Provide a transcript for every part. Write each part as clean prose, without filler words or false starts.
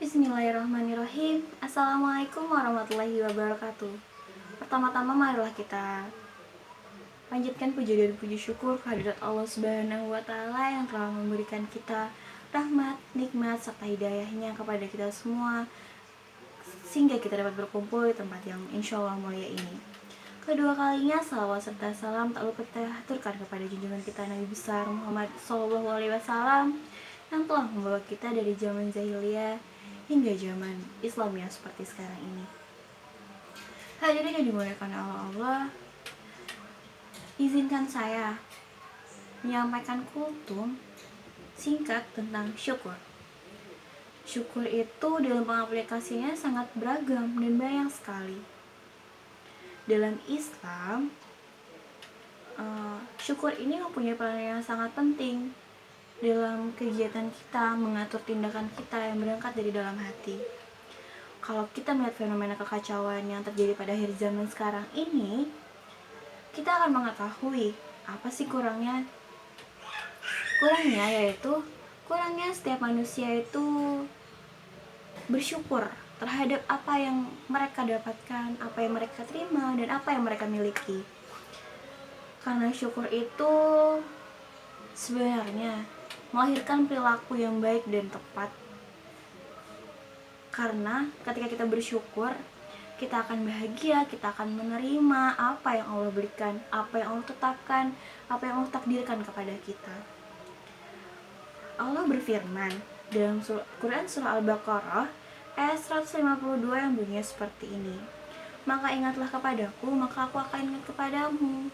Bismillahirrahmanirrahim. Assalamualaikum warahmatullahi wabarakatuh. Pertama-tama marilah kita panjatkan puji dan puji syukur kehadirat Allah Subhanahu wa taala yang telah memberikan kita rahmat, nikmat serta hidayahnya kepada kita semua sehingga kita dapat berkumpul di tempat yang insya Allah mulia ini. Kedua kalinya salawat serta salam tak lupa kita haturkan kepada junjungan kita Nabi besar Muhammad SAW yang telah membawa kita dari zaman jahiliyah hingga zaman Islam yang seperti sekarang ini. Hadirin yang dimuliakan Allah, izinkan saya menyampaikan kultum singkat tentang syukur. Syukur itu dalam pengaplikasinya sangat beragam dan banyak sekali. Dalam Islam, syukur ini mempunyai peran yang sangat penting dalam kegiatan kita, mengatur tindakan kita yang berangkat dari dalam hati. Kalau kita melihat fenomena kekacauan yang terjadi pada akhir zaman sekarang ini, kita akan mengetahui apa sih kurangnya. Kurangnya yaitu setiap manusia itu bersyukur terhadap apa yang mereka dapatkan, apa yang mereka terima, dan apa yang mereka miliki. Karena syukur itu sebenarnya melahirkan perilaku yang baik dan tepat. Karena ketika kita bersyukur, kita akan bahagia, kita akan menerima apa yang Allah berikan, apa yang Allah tetapkan, apa yang Allah takdirkan kepada kita. Allah berfirman dalam Quran surah Al-Baqarah ayat 152 yang bunyinya seperti ini. Maka ingatlah kepadaku, maka aku akan ingat kepadamu.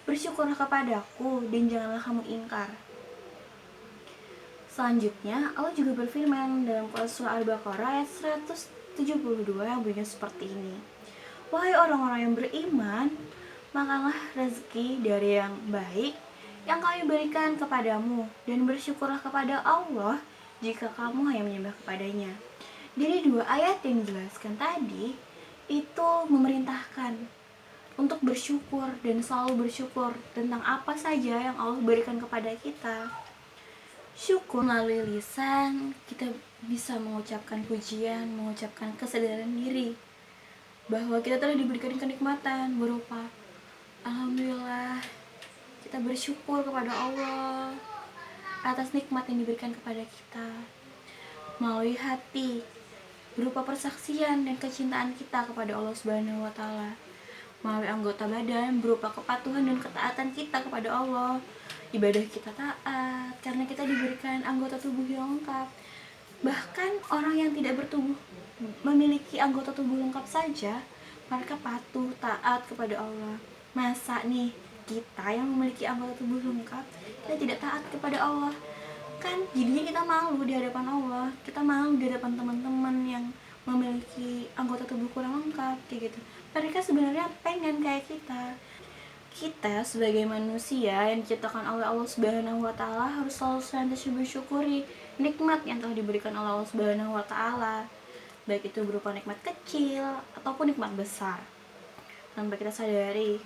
Bersyukurlah kepadaku dan janganlah kamu ingkar. Selanjutnya, Allah juga berfirman dalam surah Al-Baqarah ayat 172 yang bunyinya seperti ini. Wahai orang-orang yang beriman, makanlah rezeki dari yang baik yang kami berikan kepadamu, dan bersyukurlah kepada Allah jika kamu hanya menyembah kepadanya. Dari dua ayat yang dijelaskan tadi, itu memerintahkan untuk bersyukur dan selalu bersyukur tentang apa saja yang Allah berikan kepada kita. Syukur melalui lisan, kita bisa mengucapkan pujian, mengucapkan kesadaran diri bahwa kita telah diberikan kenikmatan berupa alhamdulillah, kita bersyukur kepada Allah atas nikmat yang diberikan kepada kita. Melalui hati, berupa persaksian dan kecintaan kita kepada Allah Subhanahu wa taala. Melalui anggota badan, berupa kepatuhan dan ketaatan kita kepada Allah. Ibadah kita taat karena kita diberikan anggota tubuh yang lengkap. Bahkan orang yang tidak bertubuh memiliki anggota tubuh lengkap saja, mereka patuh taat kepada Allah. Masa nih kita yang memiliki anggota tubuh lengkap, kita tidak taat kepada Allah? Kan jadinya kita malu di hadapan Allah, kita malu di hadapan teman-teman yang memiliki anggota tubuh kurang lengkap kayak gitu. Mereka sebenarnya pengen kayak kita. Kita sebagai manusia yang diciptakan oleh Allah Subhanahu wa taala harus selalu senantiasa bersyukuri nikmat yang telah diberikan oleh Allah Subhanahu wa taala. Baik itu berupa nikmat kecil ataupun nikmat besar. Tanpa kita sadari,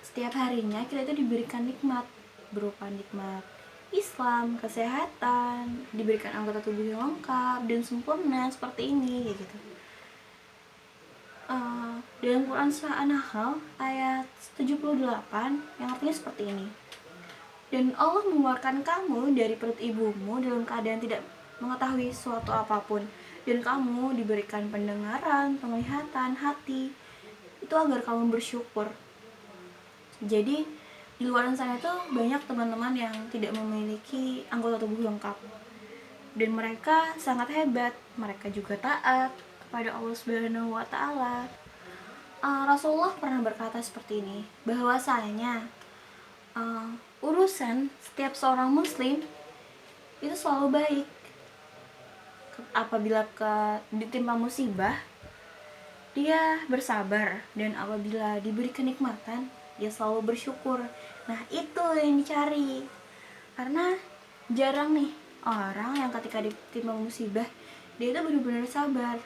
setiap harinya kita itu diberikan nikmat berupa nikmat Islam, kesehatan, diberikan anggota tubuh yang lengkap dan sempurna seperti ini gitu. Dalam Quran surah An-Nahl ayat 78 yang artinya seperti ini. Dan Allah mengeluarkan kamu dari perut ibumu dalam keadaan tidak mengetahui suatu apapun, dan kamu diberikan pendengaran, penglihatan, hati, itu agar kamu bersyukur. Jadi di luar sana itu banyak teman-teman yang tidak memiliki anggota tubuh lengkap, dan mereka sangat hebat, mereka juga taat kepada Allah Subhanahu wa taala. Rasulullah pernah berkata seperti ini, bahwasanya urusan setiap seorang muslim itu selalu baik. Apabila ditimpa musibah, dia bersabar, dan apabila diberi kenikmatan, dia selalu bersyukur. Nah, itu yang dicari. Karena jarang nih orang yang ketika ditimpa musibah, dia itu benar-benar sabar.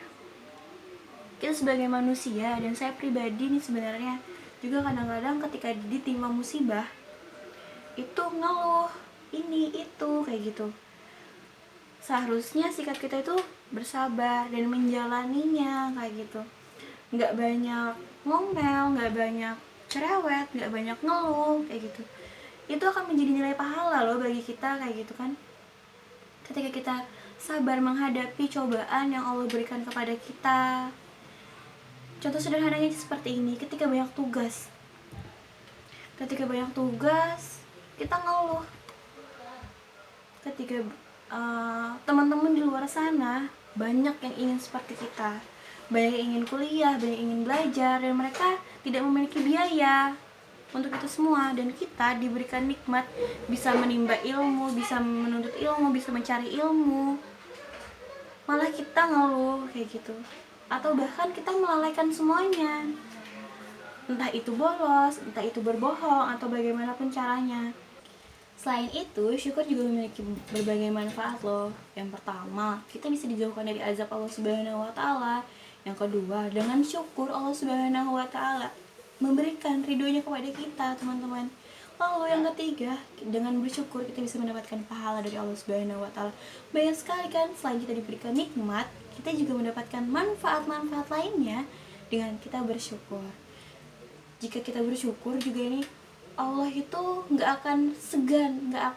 Kita sebagai manusia, dan saya pribadi nih sebenarnya juga kadang-kadang ketika ditimpa musibah itu ngeluh ini itu kayak gitu. Seharusnya sikap kita itu bersabar dan menjalaninya kayak gitu. Nggak banyak ngomel, nggak banyak cerewet, nggak banyak ngeluh kayak gitu. Itu akan menjadi nilai pahala loh bagi kita kayak gitu kan. Ketika kita sabar menghadapi cobaan yang Allah berikan kepada kita. Contoh sederhananya seperti ini, ketika banyak tugas. Ketika banyak tugas, kita ngeluh. Ketika teman-teman di luar sana banyak yang ingin seperti kita, banyak yang ingin kuliah, banyak yang ingin belajar, dan mereka tidak memiliki biaya untuk itu semua, dan kita diberikan nikmat bisa menimba ilmu, bisa menuntut ilmu, bisa mencari ilmu, malah kita ngeluh kayak gitu, atau bahkan kita melalaikan semuanya, entah itu bolos, entah itu berbohong, atau bagaimanapun caranya. Selain itu, syukur juga memiliki berbagai manfaat loh. Yang pertama, kita bisa dijauhkan dari azab Allah Subhanahu wa taala. Yang kedua, dengan syukur Allah Subhanahu wa taala memberikan ridhonya kepada kita, teman-teman. Lalu yang ketiga, dengan bersyukur kita bisa mendapatkan pahala dari Allah Subhanahu wa taala. Banyak sekali kan, selain kita diberikan nikmat, kita juga mendapatkan manfaat-manfaat lainnya dengan kita bersyukur. Jika kita bersyukur juga ini, Allah itu nggak akan segan, nggak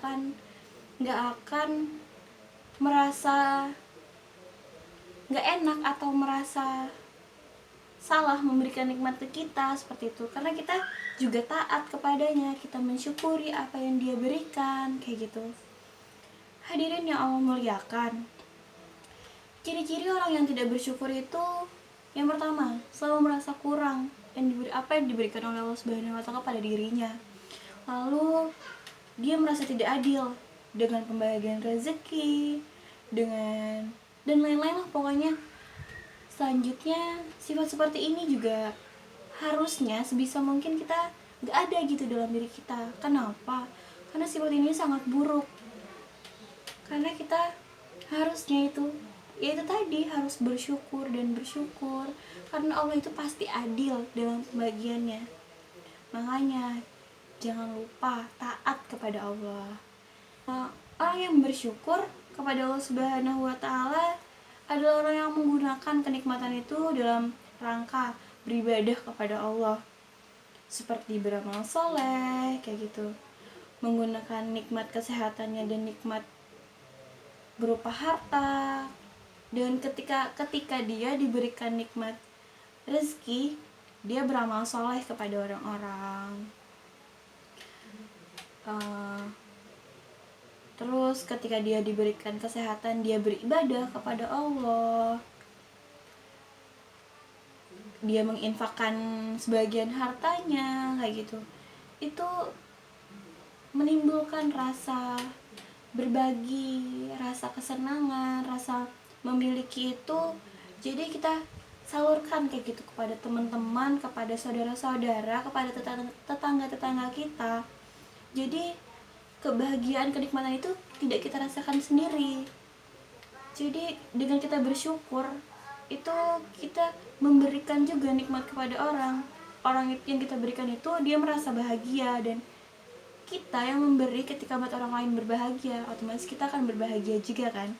akan merasa nggak enak atau merasa salah memberikan nikmat ke kita seperti itu, karena kita juga taat kepadanya, kita mensyukuri apa yang Dia berikan kayak gitu. Hadirin yang Allah muliakan, ciri-ciri orang yang tidak bersyukur itu, yang pertama, selalu merasa kurang apa yang diberikan oleh Allah Subhanahu wa taala pada dirinya. Lalu dia merasa tidak adil dengan pembagian rezeki, dengan dan lain-lain lah pokoknya. Selanjutnya, sifat seperti ini juga harusnya sebisa mungkin kita gak ada gitu dalam diri kita. Kenapa? Karena sifat ini sangat buruk. Karena kita harusnya itu tadi, harus bersyukur dan bersyukur, karena Allah itu pasti adil dalam pembagiannya. Makanya jangan lupa taat kepada Allah. Orang yang bersyukur kepada Allah Subhanahu wa taala adalah orang yang menggunakan kenikmatan itu dalam rangka beribadah kepada Allah, seperti beramal soleh kayak gitu, menggunakan nikmat kesehatannya dan nikmat berupa harta. Dan ketika dia diberikan nikmat rezeki, dia beramal soleh kepada orang-orang. Terus ketika dia diberikan kesehatan, dia beribadah kepada Allah. Dia menginfakkan sebagian hartanya kayak gitu. Itu menimbulkan rasa berbagi, rasa kesenangan, rasa memiliki itu. Jadi kita salurkan kayak gitu kepada teman-teman, kepada saudara-saudara, kepada tetangga-tetangga kita. Jadi kebahagiaan, kenikmatan itu tidak kita rasakan sendiri. Jadi dengan kita bersyukur, itu kita memberikan juga nikmat kepada orang yang kita berikan itu, dia merasa bahagia, dan kita yang memberi ketika buat orang lain berbahagia, otomatis kita akan berbahagia juga kan.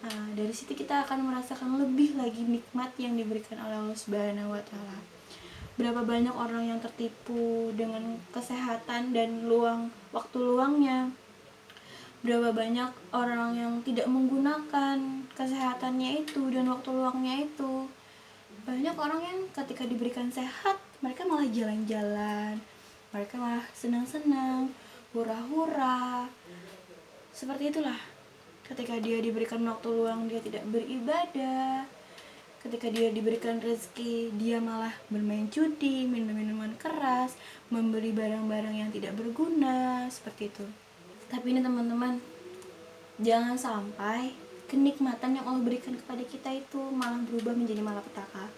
Dari situ kita akan merasakan lebih lagi nikmat yang diberikan oleh Allah Subhanahu wa taala. Berapa banyak orang yang tertipu dengan kesehatan dan waktu luangnya. Berapa banyak orang yang tidak menggunakan kesehatannya itu dan waktu luangnya itu. Banyak orang yang ketika diberikan sehat, mereka malah jalan-jalan, mereka malah senang-senang, hura-hura. Seperti itulah. Ketika dia diberikan waktu luang, dia tidak beribadah. Ketika dia diberikan rezeki, dia malah bermain judi, minum minuman keras, membeli barang-barang yang tidak berguna, seperti itu. Tapi ini teman-teman, jangan sampai kenikmatan yang Allah berikan kepada kita itu malah berubah menjadi malapetaka.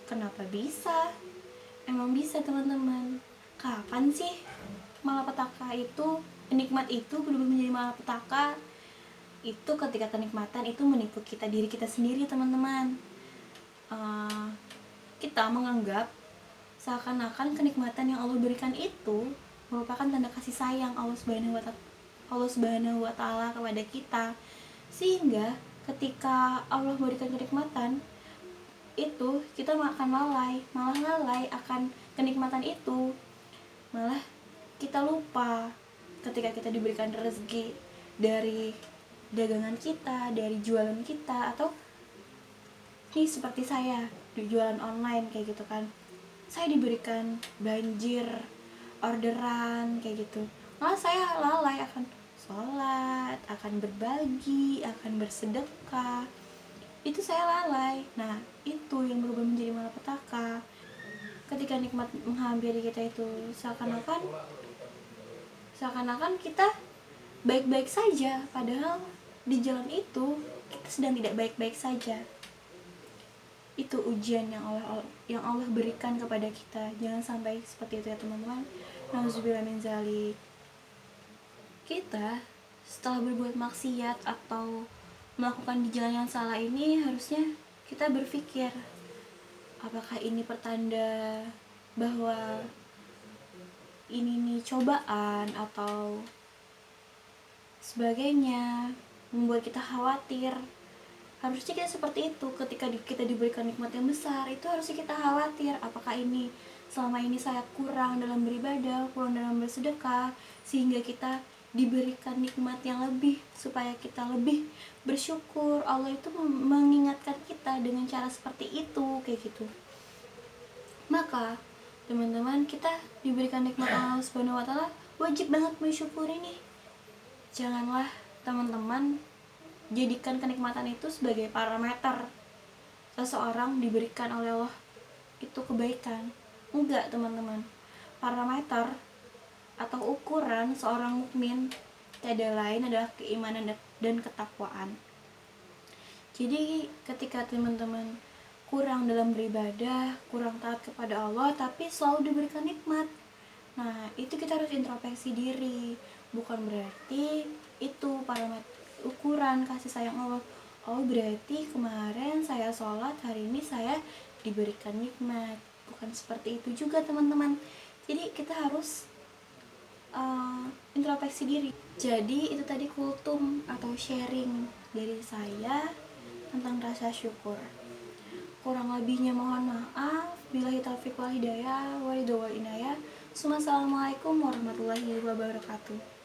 Kenapa bisa? Emang bisa teman-teman. Kapan sih malapetaka itu, nikmat itu berubah menjadi malapetaka? Itu ketika kenikmatan itu menipu diri kita sendiri, teman-teman. Kita menganggap seakan-akan kenikmatan yang Allah berikan itu merupakan tanda kasih sayang Allah Subhanahu wa taala kepada kita, sehingga ketika Allah memberikan kenikmatan itu, kita akan malah lalai akan kenikmatan itu, malah kita lupa ketika kita diberikan rezeki dari dagangan kita, dari jualan kita, atau nih seperti saya di jualan online kayak gitu kan, saya diberikan banjir orderan kayak gitu, malah saya lalai akan sholat, akan berbagi, akan bersedekah, itu saya lalai. Nah, itu yang berubah menjadi malapetaka ketika nikmat menghampiri kita itu seakan-akan kita baik-baik saja, padahal di jalan itu kita sedang tidak baik-baik saja. Itu ujian yang Allah berikan kepada kita. Jangan sampai seperti itu ya teman-teman. Nauzubillah min zalik. Kita setelah berbuat maksiat atau melakukan di jalan yang salah ini, harusnya kita berpikir, apakah ini pertanda bahwa ini nih cobaan atau sebagainya, membuat kita khawatir. Harusnya kita seperti itu. Ketika kita diberikan nikmat yang besar, itu harusnya kita khawatir, apakah ini selama ini saya kurang dalam beribadah, kurang dalam bersedekah, sehingga kita diberikan nikmat yang lebih, supaya kita lebih bersyukur. Allah itu mengingatkan kita dengan cara seperti itu, kayak gitu. Maka teman-teman, kita diberikan nikmat Allah Subhanahu wa taala, wajib banget mensyukuri nih. Janganlah teman-teman jadikan kenikmatan itu sebagai parameter seseorang diberikan oleh Allah itu kebaikan. Enggak teman-teman, parameter atau ukuran seorang mukmin tiada lain adalah keimanan dan ketakwaan. Jadi ketika teman-teman kurang dalam beribadah, kurang taat kepada Allah, tapi selalu diberikan nikmat, nah itu kita harus introspeksi diri. Bukan berarti itu parameter ukuran kasih sayang Allah. Oh berarti kemarin saya sholat, hari ini saya diberikan nikmat. Bukan seperti itu juga teman-teman. Jadi kita harus introspeksi diri. Jadi itu tadi kultum atau sharing dari saya tentang rasa syukur. Kurang lebihnya mohon maaf. Billahi taufiq wal hidayah, wa ridho wal inayah. Assalamualaikum warahmatullahi wabarakatuh.